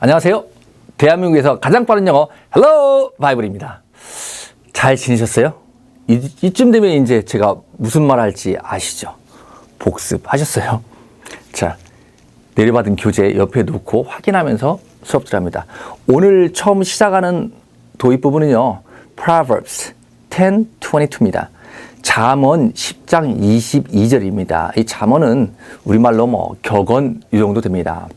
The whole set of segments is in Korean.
안녕하세요. 대한민국에서 가장 빠른 영어 헬로 바이블입니다. 잘 지내셨어요? 이쯤 되면 이제 제가 무슨 말 할지 아시죠? 복습하셨어요? 자, 내려받은 교재 옆에 놓고 확인하면서 수업 들어갑니다. 오늘 처음 시작하는 도입 부분은요. Proverbs 10:22입니다. 잠언 10장 22절입니다. 이 잠언은 우리말로 격언 이 정도 됩니다.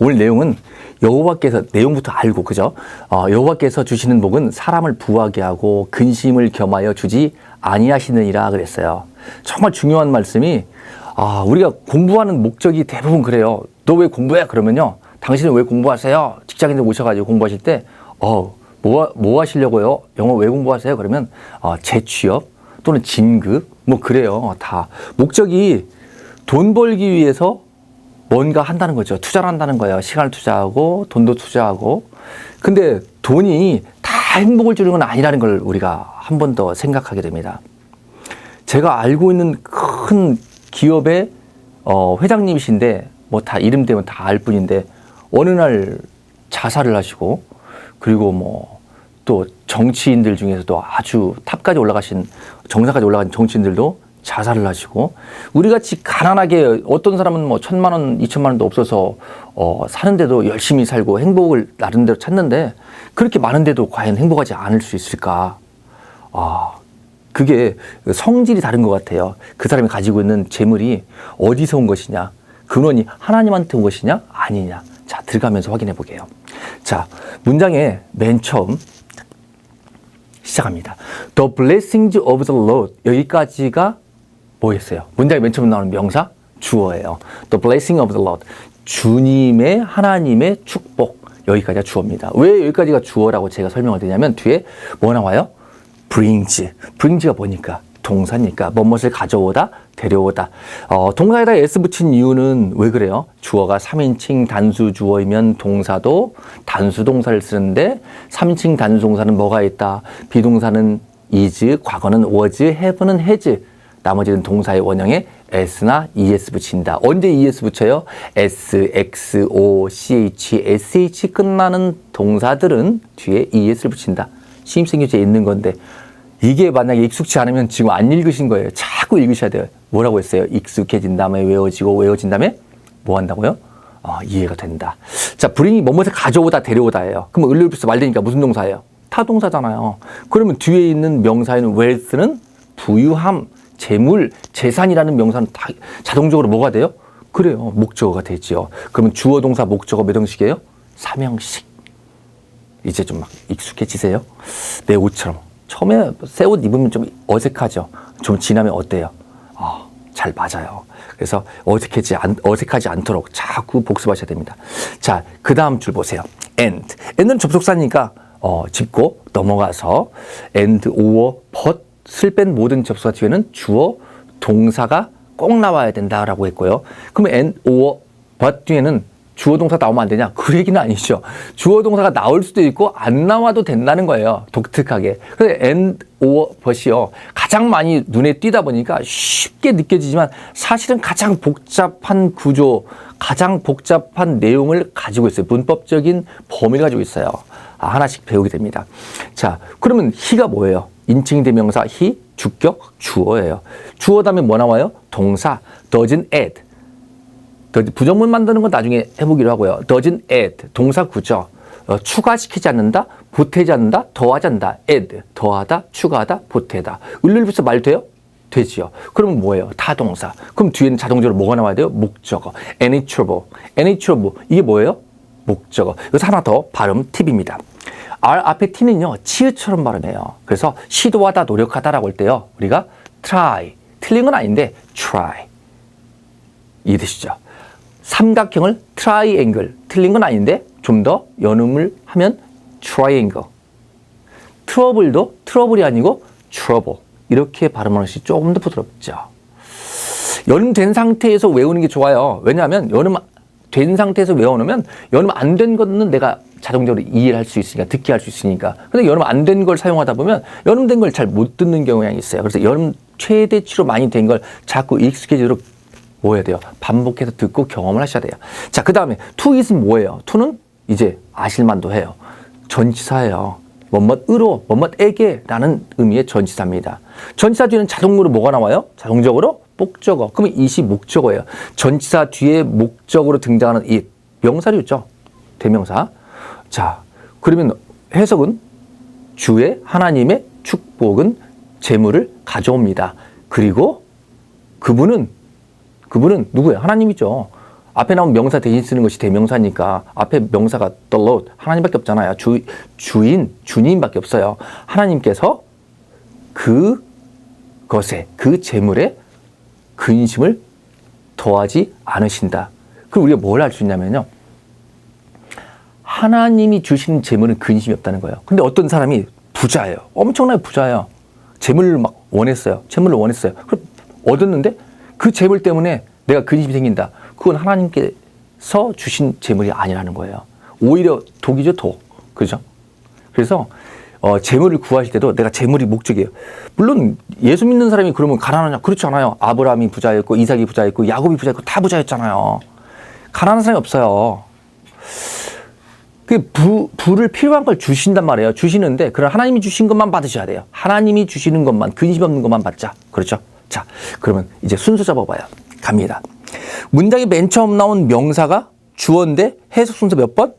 오늘 내용은 여호와께서 내용부터 알고 그죠? 여호와께서 주시는 복은 사람을 부하게 하고 근심을 겸하여 주지 아니하시느니라 그랬어요. 정말 중요한 말씀이 우리가 공부하는 목적이 대부분 그래요. 너 왜 공부해? 그러면요. 당신은 왜 공부하세요? 직장인들 오셔가지고 공부하실 때 뭐 하시려고요? 영어 왜 공부하세요? 그러면 재취업 또는 진급 뭐 그래요. 다 목적이 돈 벌기 위해서 뭔가 한다는 거죠. 투자를 한다는 거예요. 시간을 투자하고 돈도 투자하고. 근데 돈이 다 행복을 주는 건 아니라는 걸 우리가 한 번 더 생각하게 됩니다. 제가 알고 있는 큰 기업의 회장님이신데 뭐 다 이름 대면 다 알 뿐인데 어느 날 자살을 하시고 그리고 또 정치인들 중에서도 아주 탑까지 올라가신 정상까지 올라간 정치인들도 자살을 하시고 우리 같이 가난하게 어떤 사람은 1,000만 원, 2,000만 원도 없어서 사는데도 열심히 살고 행복을 나름대로 찾는데 그렇게 많은데도 과연 행복하지 않을 수 있을까? 그게 성질이 다른 것 같아요. 그 사람이 가지고 있는 재물이 어디서 온 것이냐? 근원이 하나님한테 온 것이냐? 아니냐? 자, 들어가면서 확인해 보게요. 자, 문장의 맨 처음 시작합니다. The blessings of the Lord. 여기까지가 뭐였어요? 문장의 맨 처음 나오는 명사? 주어예요. The blessing of the Lord. 주님의 하나님의 축복. 여기까지가 주어입니다. 왜 여기까지가 주어라고 제가 설명을 드리냐면 뒤에 뭐 나와요? brings. brings가 뭐니까? 동사니까 뭐뭇을 가져오다, 데려오다. 동사에다 s 붙인 이유는 왜 그래요? 주어가 3인칭 단수 주어이면 동사도 단수 동사를 쓰는데 3인칭 단수 동사는 뭐가 있다? 비동사는 is, 과거는 was, have는 has. 나머지는 동사의 원형에 s나 es 붙인다. 언제 es 붙여요? s, x, o, ch, sh 끝나는 동사들은 뒤에 es를 붙인다. 시임생규제에 있는 건데 이게 만약에 익숙치 않으면 지금 안 읽으신 거예요. 자꾸 읽으셔야 돼요. 뭐라고 했어요? 익숙해진 다음에 외워지고 외워진 다음에 뭐 한다고요? 이해가 된다. 자, bring이 뭐뭇을 가져오다 데려오다예요. 그럼 을류비스 말되니까 무슨 동사예요? 타동사잖아요. 그러면 뒤에 있는 명사에는 wealth는 부유함, 재물, 재산이라는 명사는 다 자동적으로 뭐가 돼요? 그래요. 목적어가 되죠. 그러면 주어, 동사, 목적어 몇 형식이에요? 3형식. 이제 좀 막 익숙해지세요? 내 옷처럼. 처음에 새 옷 입으면 좀 어색하죠. 좀 지나면 어때요? 잘 맞아요. 그래서 어색하지 않도록 자꾸 복습하셔야 됩니다. 자, 그 다음 줄 보세요. and. and는 접속사니까 짚고 넘어가서 and, or, but을 뺀 모든 접속사 뒤에는 주어, 동사가 꼭 나와야 된다라고 했고요. 그러면 and, or, but 뒤에는 주어 동사 나오면 안 되냐? 그 얘기는 아니죠. 주어 동사가 나올 수도 있고 안 나와도 된다는 거예요. 독특하게. 그래서 and, or, but이요. 가장 많이 눈에 띄다 보니까 쉽게 느껴지지만 사실은 가장 복잡한 구조, 가장 복잡한 내용을 가지고 있어요. 문법적인 범위를 가지고 있어요. 하나씩 배우게 됩니다. 자, 그러면 he가 뭐예요? 인칭 대명사 he, 주격, 주어예요. 주어 다음에 뭐 나와요? 동사, doesn't add. 부정문 만드는 건 나중에 해보기로 하고요. doesn't add, 동사 구조. 추가시키지 않는다, 보태지 않는다, 더하지 않는다. add, 더하다, 추가하다, 보태다. 을룰비스 말 돼요? 되지요. 그러면 뭐예요? 타동사. 그럼 뒤에는 자동적으로 뭐가 나와야 돼요? 목적어. any trouble. any trouble. 이게 뭐예요? 목적어. 여기서 하나 더 발음 팁입니다. R 앞에 T는요, 치읓처럼 발음해요. 그래서 시도하다, 노력하다라고 할 때요, 우리가 try. 틀린 건 아닌데, try. 이해되시죠? 삼각형을 triangle, 틀린 건 아닌데 좀 더 연음을 하면 triangle. trouble도 trouble이 아니고 trouble. 이렇게 발음하는 것이 조금 더 부드럽죠. 연음된 상태에서 외우는 게 좋아요. 왜냐하면 연음된 상태에서 외워놓으면 연음 안 된 거는 내가 자동적으로 이해를 할 수 있으니까, 듣게 할 수 있으니까. 근데 연음 안 된 걸 사용하다 보면 연음된 걸 잘 못 듣는 경향이 있어요. 그래서 연음 최대치로 많이 된 걸 자꾸 익숙해지도록 뭐 해야 돼요? 반복해서 듣고 경험을 하셔야 돼요. 자, 그 다음에 to is는 뭐예요? to는 이제 아실만도 해요. 전치사예요. 뭐뭐으로, 뭐뭐에게 라는 의미의 전치사입니다. 전치사 뒤에는 자동으로 뭐가 나와요? 자동적으로 목적어. 그러면 it이 목적어예요. 전치사 뒤에 목적으로 등장하는 it. 명사류 있죠? 대명사. 자, 그러면 해석은 주의 하나님의 축복은 재물을 가져옵니다. 그리고 그분은 누구예요? 하나님이죠. 앞에 나온 명사 대신 쓰는 것이 대명사니까 앞에 명사가 the Lord, 하나님밖에 없잖아요. 주님밖에 없어요. 하나님께서 그것에, 그 재물에 근심을 더하지 않으신다. 그럼 우리가 뭘 알 수 있냐면요. 하나님이 주시는 재물은 근심이 없다는 거예요. 근데 어떤 사람이 부자예요. 엄청나게 부자예요. 재물을 막 원했어요. 재물을 원했어요. 그럼 얻었는데 그 재물 때문에 내가 근심이 생긴다. 그건 하나님께서 주신 재물이 아니라는 거예요. 오히려 독이죠, 독. 그죠? 그래서 재물을 구하실 때도 내가 재물이 목적이에요. 물론 예수 믿는 사람이 그러면 가난하냐? 그렇지 않아요. 아브라함이 부자였고 이삭이 부자였고 야곱이 부자였고 다 부자였잖아요. 가난한 사람이 없어요. 그 부를 필요한 걸 주신단 말이에요. 주시는데 그럼 하나님이 주신 것만 받으셔야 돼요. 하나님이 주시는 것만, 근심 없는 것만 받자. 그렇죠? 자, 그러면 이제 순서 잡아봐요. 갑니다. 문장이 맨 처음 나온 명사가 주어인데 해석 순서 몇 번?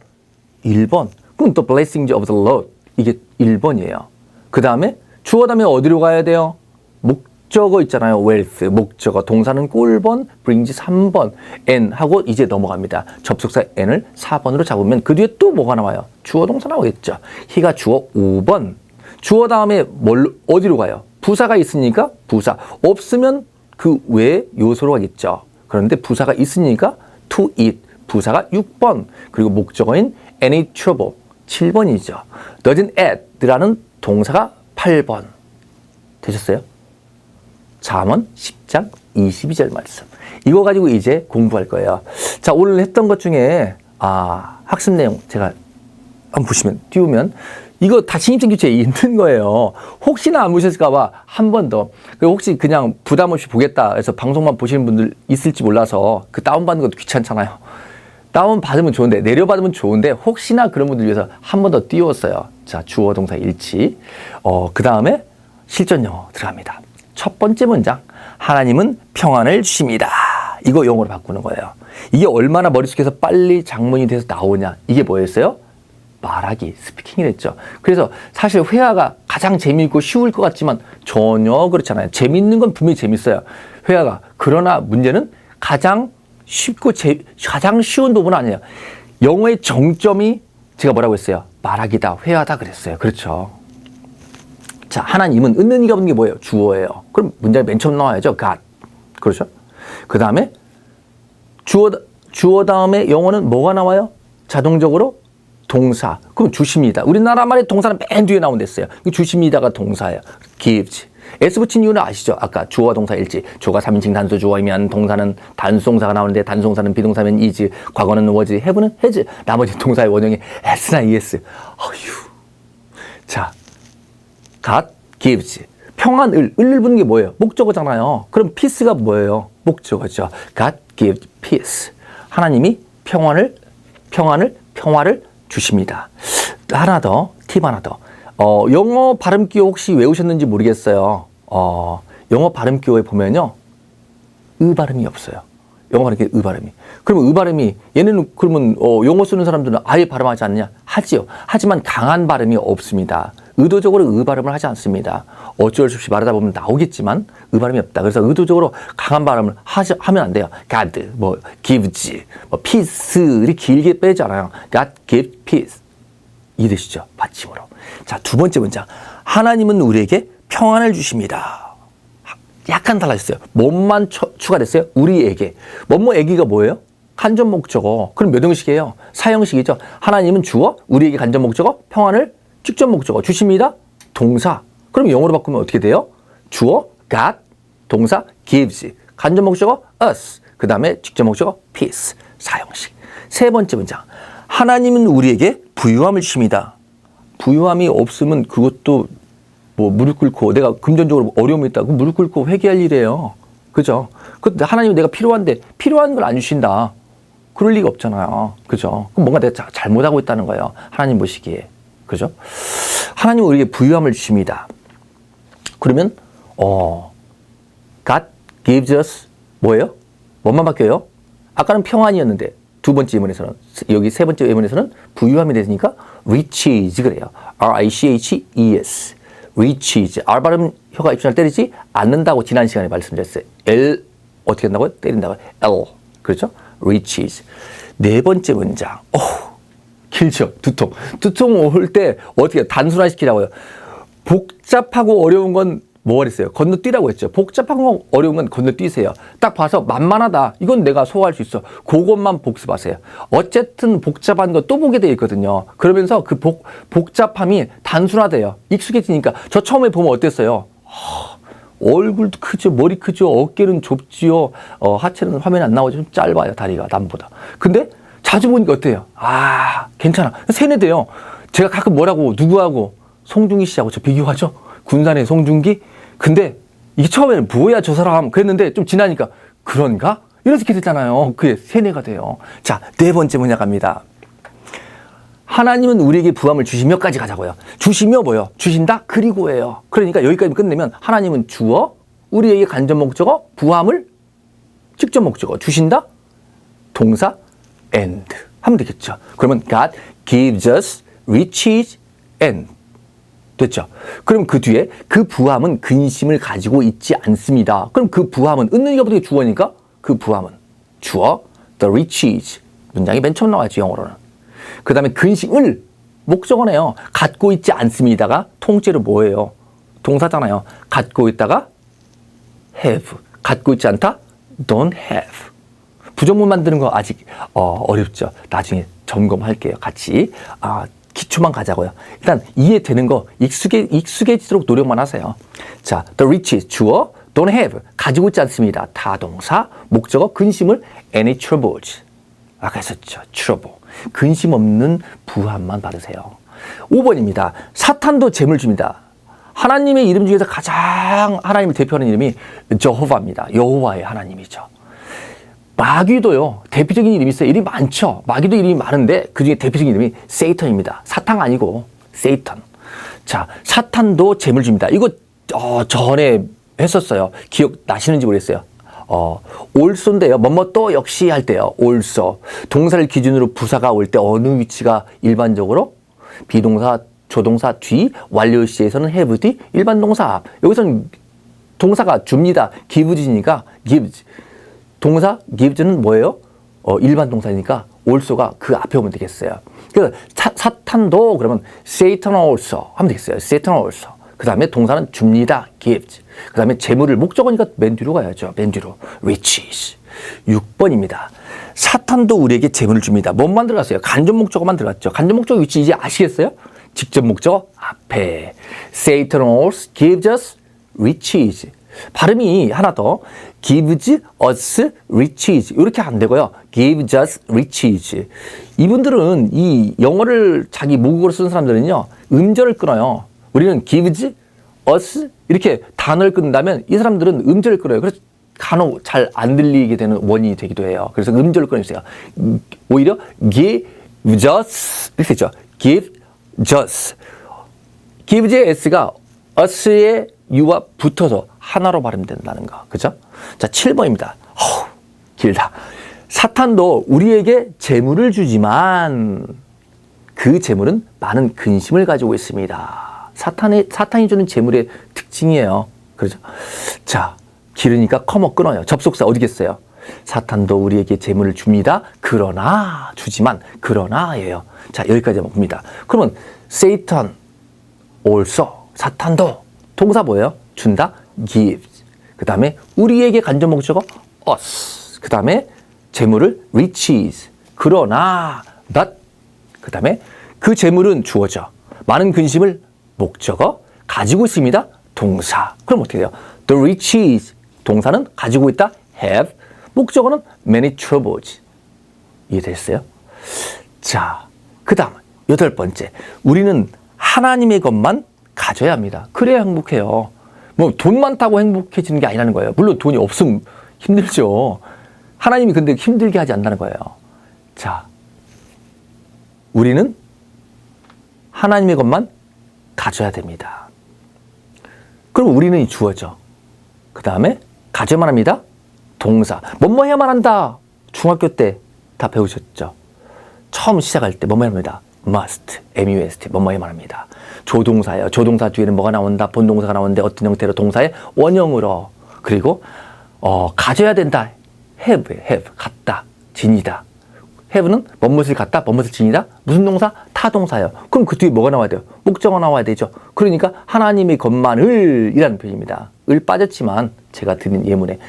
1번. 그럼 또 blessings of the Lord. 이게 1번이에요. 그 다음에 주어 다음에 어디로 가야 돼요? 목적어 있잖아요. wealth. 목적어. 동사는 꼴번, brings 3번. and 하고 이제 넘어갑니다. 접속사 and을 4번으로 잡으면 그 뒤에 또 뭐가 나와요? 주어 동사 나오겠죠. he가 주어 5번. 주어 다음에 어디로 가요? 부사가 있으니까 부사. 없으면 그 외에 요소로 가겠죠. 그런데 부사가 있으니까 to it. 부사가 6번. 그리고 목적어인 any trouble 7번이죠. doesn't add라는 동사가 8번. 되셨어요? 잠언 10장 22절 말씀. 이거 가지고 이제 공부할 거예요. 자, 오늘 했던 것 중에 학습 내용 제가 한번 보시면 띄우면 이거 다 신입생 교재에 있는 거예요. 혹시나 안 보셨을까 봐 한 번 더. 그리고 혹시 그냥 부담 없이 보겠다 해서 방송만 보시는 분들 있을지 몰라서 그 다운받는 것도 귀찮잖아요. 다운받으면 좋은데, 내려받으면 좋은데 혹시나 그런 분들 위해서 한 번 더 띄웠어요. 자, 주어 동사 일치. 그 다음에 실전 영어 들어갑니다. 첫 번째 문장. 하나님은 평안을 주십니다. 이거 영어로 바꾸는 거예요. 이게 얼마나 머릿속에서 빨리 작문이 돼서 나오냐. 이게 뭐였어요? 말하기, 스피킹이랬죠. 그래서 사실 회화가 가장 재미있고 쉬울 것 같지만 전혀 그렇잖아요. 재미있는 건 분명히 재밌어요. 회화가. 그러나 문제는 가장 쉽고 가장 쉬운 부분은 아니에요. 영어의 정점이 제가 뭐라고 했어요? 말하기다, 회화다 그랬어요. 그렇죠. 자, 하나님은 은는이가 붙는 게 뭐예요? 주어예요. 그럼 문장이 맨 처음 나와야죠. God. 그렇죠? 그 다음에 주어 다음에 영어는 뭐가 나와요? 자동적으로 동사. 그럼 주십니다. 우리나라 말의 동사는 맨 뒤에 나온댔어요. 주십니다가 동사예요. gives. S 붙인 이유는 아시죠? 아까 주어와 동사 일치. 주어가 3인칭 단수 주어이면 동사는 단수동사가 나오는데 단수동사는 비동사면 is, 과거는 was, have는 has. 나머지 동사의 원형이 s나 es. 어휴. 자, God gives. 평안을 붙는 게 뭐예요? 목적어잖아요. 그럼 peace가 뭐예요? 목적어죠. God gives peace. 하나님이 평화를 주십니다. 하나 더, 팁 하나 더. 영어 발음 기호 혹시 외우셨는지 모르겠어요. 영어 발음 기호에 보면요. 발음이 없어요. 영어 발음 기호 발음이. 그러면 발음이 얘네는 그러면 영어 쓰는 사람들은 아예 발음하지 않느냐? 하지요. 하지만 강한 발음이 없습니다. 의도적으로 발음을 하지 않습니다. 어쩔 수 없이 말하다 보면 나오겠지만 발음이 없다. 그래서 의도적으로 강한 발음을 하면 안 돼요. God, gives, peace를 길게 빼지 않아요. God gives peace. 이해되시죠? 받침으로. 자, 두 번째 문장. 하나님은 우리에게 평안을 주십니다. 약간 달라졌어요. 뭐만 추가됐어요? 우리에게. 뭐뭐에게가 뭐예요? 간접 목적어. 그럼 몇 형식이에요? 사형식이죠. 하나님은 주어, 우리에게 간접 목적어, 평안을 직접 목적어. 주십니다. 동사. 그럼 영어로 바꾸면 어떻게 돼요? 주어, God, 동사, gives. 간접 목적어, us. 그 다음에 직접 목적어, peace. 사형식. 세 번째 문장. 하나님은 우리에게 부유함을 주십니다. 부유함이 없으면 그것도 무릎 꿇고 내가 금전적으로 어려움이 있다고 무릎 꿇고 회개할 일이에요. 그죠? 근데 하나님은 내가 필요한데 필요한 걸 안 주신다. 그럴 리가 없잖아요. 그죠? 그럼 뭔가 내가 잘못하고 있다는 거예요. 하나님 보시기에. 그죠? 하나님은 우리에게 부유함을 주십니다. 그러면 God gives us 뭐예요? 뭐만 바뀌어요? 아까는 평안이었는데 두 번째 예문에서는 여기 세 번째 예문에서는 부유함이 되니까 riches 그래요. R-I-C-H-E-S riches R 발음 혀가 입술을 때리지 않는다고 지난 시간에 말씀드렸어요. L 어떻게 한다고요? 때린다고요? L 그렇죠? riches 네 번째 문장 길죠? 두통 올 때 어떻게 단순화시키라고요? 복잡하고 어려운 건 뭐 그랬어요? 건너뛰라고 했죠. 복잡하고 어려운 건 건너뛰세요. 딱 봐서 만만하다. 이건 내가 소화할 수 있어. 그것만 복습하세요. 어쨌든 복잡한 거 또 보게 돼 있거든요. 그러면서 그 복잡함이 단순화돼요. 익숙해지니까. 저 처음에 보면 어땠어요? 얼굴도 크죠. 머리 크죠. 어깨는 좁지요. 하체는 화면에 안 나오죠. 좀 짧아요. 다리가 남보다. 근데 자주 보니까 어때요? 괜찮아. 세뇌돼요. 제가 가끔 뭐라고 누구하고 송중기 씨하고 저 비교하죠. 군산의 송중기? 근데 이게 처음에는 뭐야 저 사람 그랬는데 좀 지나니까 그런가? 이렇게 됐잖아요. 그게 세뇌가 돼요. 자, 네 번째 문제 갑니다. 하나님은 우리에게 부함을 주시며까지 가자고요. 주시며 뭐요? 주신다? 그리고예요. 그러니까 여기까지 끝내면 하나님은 주어, 우리에게 간접 목적어, 부함을 직접 목적어, 주신다? 동사 and 하면 되겠죠. 그러면 God gives us riches and 됐죠. 그럼 그 뒤에 그 부함은 근심을 가지고 있지 않습니다. 그럼 그 부함은 은는이가 어떻게 주어니까 그 부함은 주어 the riches 문장이 맨 처음 나와야지 영어로는. 그 다음에 근심을 목적어네요. 갖고 있지 않습니다가 통째로 뭐예요? 동사잖아요. 갖고 있다가 have 갖고 있지 않다 don't have 부정문 만드는 거 아직 어렵죠. 나중에 점검할게요. 같이 기초만 가자고요. 일단 이해되는 거 익숙해지도록 노력만 하세요. 자, the riches 주어, don't have 가지고 있지 않습니다. 타동사, 목적어, 근심을 any troubles. 아까 했었죠. trouble. 근심 없는 부함만 받으세요. 5번입니다. 사탄도 재물 줍니다. 하나님의 이름 중에서 가장 하나님을 대표하는 이름이 여호와입니다. 여호와의 하나님이죠. 마귀도요, 대표적인 이름이 있어요. 이름이 많죠. 마귀도 이름이 많은데 그 중에 대표적인 이름이 세이턴입니다. 사탄 아니고 세이턴. 자, 사탄도 재물 줍니다. 이거 전에 했었어요. 기억나시는지 모르겠어요. 올소인데요. 뭐또 역시 할 때요. 올소. 동사를 기준으로 부사가 올 때 어느 위치가 일반적으로 비동사, 조동사 뒤, 완료 시에서는 have 뒤, 일반 동사 앞. 여기서는 동사가 줍니다. give지니까 gives. 동사 gives는 뭐예요? 일반 동사니까 also가 그 앞에 오면 되겠어요. 그래서 사탄도 그러면 Satan also 하면 되겠어요. Satan also. 그 다음에 동사는 줍니다. gives. 그 다음에 재물을 목적어니까 맨 뒤로 가야죠. 맨 뒤로. riches. 6번입니다. 사탄도 우리에게 재물을 줍니다. 뭔만 들어갔어요? 간접 목적어만 들어갔죠. 간접 목적어 위치 이제 아시겠어요? 직접 목적어 앞에. Satan also gives us riches. 발음이 하나 더 gives us riches 이렇게 안 되고요. gives us riches. 이분들은 이 영어를 자기 모국어로 쓰는 사람들은요. 음절을 끊어요. 우리는 gives us 이렇게 단어를 끊는다면 이 사람들은 음절을 끊어요. 그래서 간혹 잘 안 들리게 되는 원인이 되기도 해요. 그래서 음절을 끊어주세요. 오히려 gives us 이렇게 되죠. gives us. gives의 s가 us의 u와 붙어서 하나로 발음된다는 거. 그죠? 자, 7번입니다. 길다. 사탄도 우리에게 재물을 주지만 그 재물은 많은 근심을 가지고 있습니다. 사탄이 주는 재물의 특징이에요. 그렇죠? 자, 길으니까 커머 끊어요. 접속사 어디겠어요? 사탄도 우리에게 재물을 줍니다. 그러나 주지만 그러나예요. 자, 여기까지 한번 봅니다. 그러면 Satan also 사탄도 동사 뭐예요? 준다? gives. 그 다음에 우리에게 간접 목적어 us. 그 다음에 재물을 riches. 그러나 but. 그 다음에 그 재물은 주어져. 많은 근심을 목적어 가지고 있습니다. 동사. 그럼 어떻게 돼요? The riches. 동사는 가지고 있다. have. 목적어는 many troubles. 이해됐어요? 자, 그 다음 8번째. 우리는 하나님의 것만 가져야 합니다. 그래야 행복해요. 뭐 돈 많다고 행복해지는 게 아니라는 거예요. 물론 돈이 없으면 힘들죠. 하나님이 근데 힘들게 하지 않는다는 거예요. 자, 우리는 하나님의 것만 가져야 됩니다. 그럼 우리는 이 주어죠. 그 다음에 가져야만 합니다. 동사. 뭐뭐 해야만 한다. 중학교 때 다 배우셨죠. 처음 시작할 때 뭐뭐 해야만 합니다. must, must, 뭐뭐 해야만 합니다. 조동사예요. 조동사 뒤에는 뭐가 나온다. 본동사가 나오는데 어떤 형태로 동사의 원형으로. 그리고 가져야 된다. have, 갖다, 지니다. have는 뭐뭇을 갖다, 뭐뭇을 지니다. 무슨 동사? 타동사예요. 그럼 그 뒤에 뭐가 나와야 돼요? 목적어가 나와야 되죠. 그러니까 하나님의 것만을 이라는 표현입니다. 을 빠졌지만 제가 드린 예문에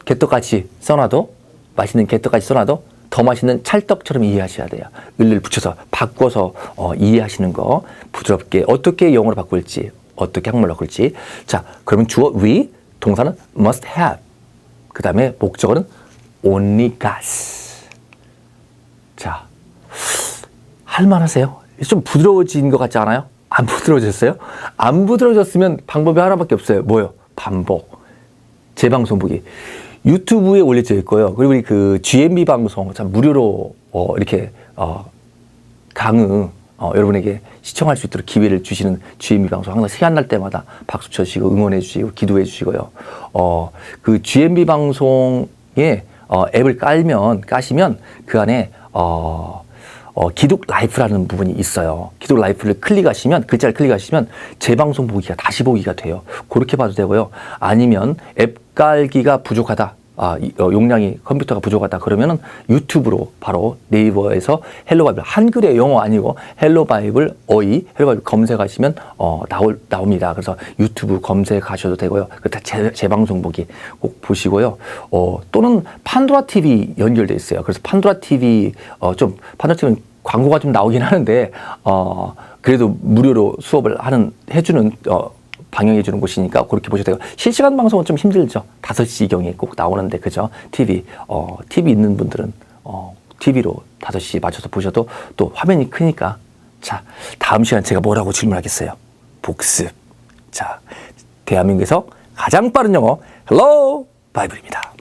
개떡같이 써놔도 맛있는 개떡같이 써놔도 더 맛있는 찰떡처럼 이해하셔야 돼요. 을을 붙여서 바꿔서 이해하시는 거 부드럽게 어떻게 영어로 바꿀지 어떻게 한국말로 바꿀지. 자, 그러면 주어 we, 동사는 must have, 그 다음에 목적어는 only God's. 자, 할만하세요? 좀 부드러워진 것 같지 않아요? 안 부드러워졌어요? 안 부드러워졌으면 방법이 하나밖에 없어요. 뭐요? 반복. 재방송 보기. 유튜브에 올려져 있고요. 그리고 우리 그 GMB 방송 참 무료로 이렇게 강의 여러분에게 시청할 수 있도록 기회를 주시는 GMB 방송 항상 시간 날 때마다 박수 쳐주시고 응원해 주시고 기도해 주시고요. 그 GMB 방송에 앱을 까시면 그 안에 기독 라이프라는 부분이 있어요. 기독 라이프를 클릭하시면, 글자를 클릭하시면 재방송 보기가 다시 보기가 돼요. 그렇게 봐도 되고요. 아니면 앱 깔기가 부족하다. 용량이 컴퓨터가 부족하다. 그러면은 유튜브로 바로 네이버에서 헬로 바이블, 한글의 영어 아니고 헬로 바이블 어이, 헬로 바이블 검색하시면 나옵니다. 그래서 유튜브 검색하셔도 되고요. 그때 재방송 보기 꼭 보시고요. 또는 판도라 TV 연결돼 있어요. 그래서 판도라 TV 판도라 TV는 광고가 좀 나오긴 하는데 그래도 무료로 수업을 해주는 방영해주는 곳이니까 그렇게 보셔도 되고, 실시간 방송은 좀 힘들죠. 5시경에 꼭 나오는데, 그죠? TV 있는 분들은 TV로 5시 맞춰서 보셔도 또 화면이 크니까. 자, 다음 시간 제가 뭐라고 질문하겠어요? 복습. 자, 대한민국에서 가장 빠른 영어 헬로 바이블입니다.